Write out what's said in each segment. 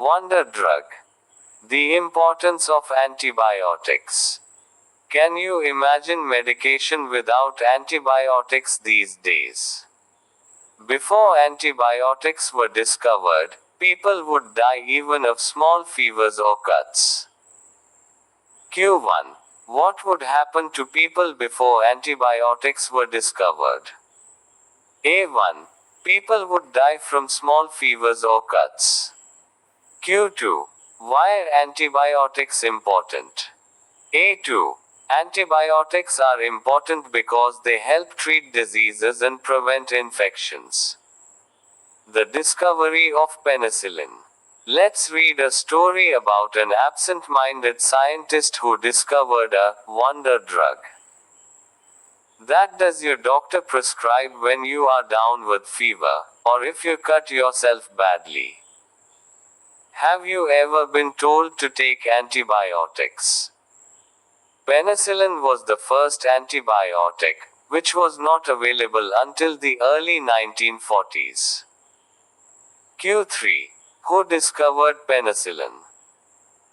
Wonder drug. The importance of antibiotics. Can you imagine medication without antibiotics these days? Before antibiotics were discovered, people would die even of small fevers or cuts. Q1. What would happen to people before antibiotics were discovered? A1. People would die from small fevers or cuts. Q2. Why are antibiotics important? A2. Antibiotics are important because they help treat diseases and prevent infections. The discovery of penicillin. Let's read a story about an absent-minded scientist who discovered a wonder drug. That does your doctor prescribe when you are down with fever, or if you cut yourself badly. Have you ever been told to take antibiotics? Penicillin was the first antibiotic, which was not available until the early 1940s. Q3. Who discovered penicillin?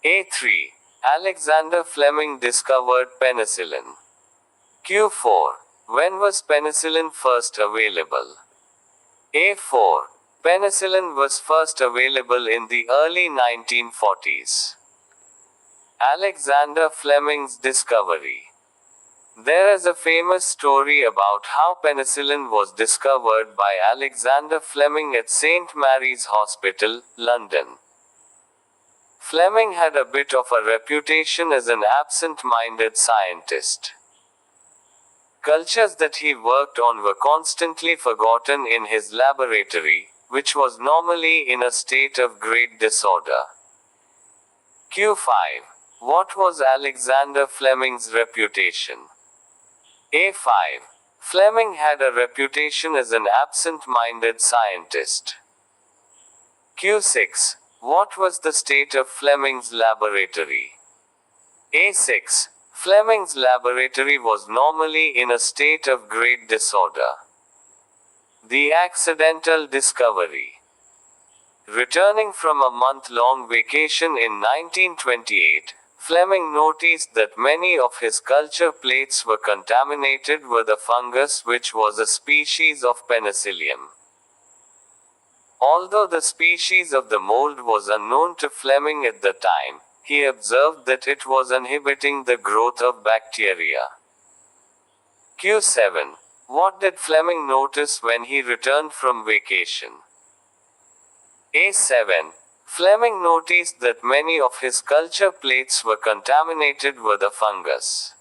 A3. Alexander Fleming discovered penicillin. Q4. When was penicillin first available? A4. Penicillin was first available in the early 1940s. Alexander Fleming's discovery. There is a famous story about how penicillin was discovered by Alexander Fleming at St. Mary's Hospital, London. Fleming had a bit of a reputation as an absent-minded scientist. Cultures that he worked on were constantly forgotten in his laboratory, which was normally in a state of great disorder. Q5. What was Alexander Fleming's reputation? A5. Fleming had a reputation as an absent-minded scientist. Q6. What was the state of Fleming's laboratory? A6. Fleming's laboratory was normally in a state of great disorder. The accidental discovery. Returning from a month-long vacation in 1928, Fleming noticed that many of his culture plates were contaminated with a fungus which was a species of Penicillium. Although the species of the mold was unknown to Fleming at the time, he observed that it was inhibiting the growth of bacteria. Q7. What did Fleming notice when he returned from vacation? A7. Fleming noticed that many of his culture plates were contaminated with a fungus.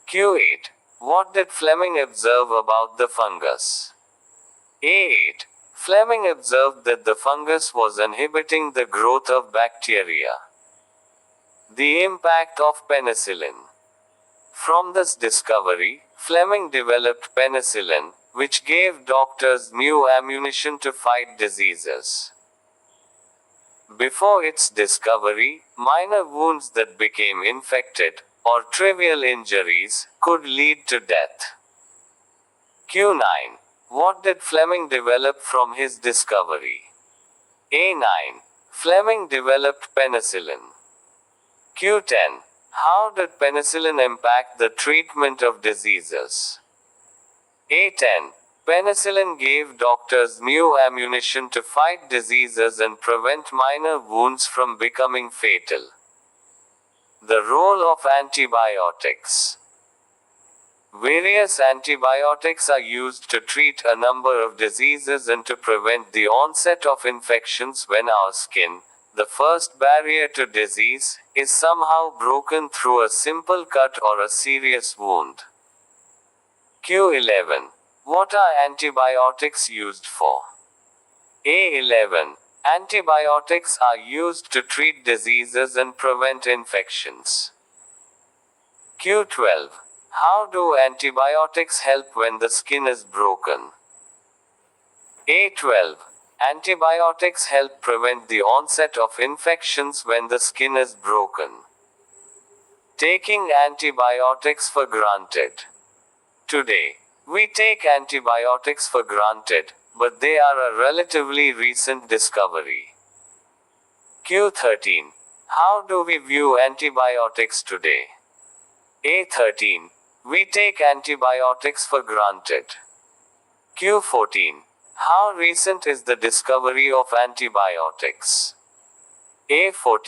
Q8. What did Fleming observe about the fungus? A8. Fleming observed that the fungus was inhibiting the growth of bacteria. The impact of penicillin. From this discovery, Fleming developed penicillin, which gave doctors new ammunition to fight diseases. Before its discovery, minor wounds that became infected, or trivial injuries, could lead to death. Q9. What did Fleming develop from his discovery? A9. Fleming developed penicillin. Q10. How did penicillin impact the treatment of diseases? A10. Penicillin gave doctors new ammunition to fight diseases and prevent minor wounds from becoming fatal. The role of antibiotics. Various antibiotics are used to treat a number of diseases and to prevent the onset of infections when our skin, the first barrier to disease, is somehow broken through a simple cut or a serious wound. Q11. What are antibiotics used for? A11. Antibiotics are used to treat diseases and prevent infections. Q12. How do antibiotics help when the skin is broken? A12. Antibiotics help prevent the onset of infections when the skin is broken. Taking antibiotics for granted. Today, we take antibiotics for granted, but they are a relatively recent discovery. Q13. How do we view antibiotics today? A13. We take antibiotics for granted. Q14. How recent is the discovery of antibiotics? A14.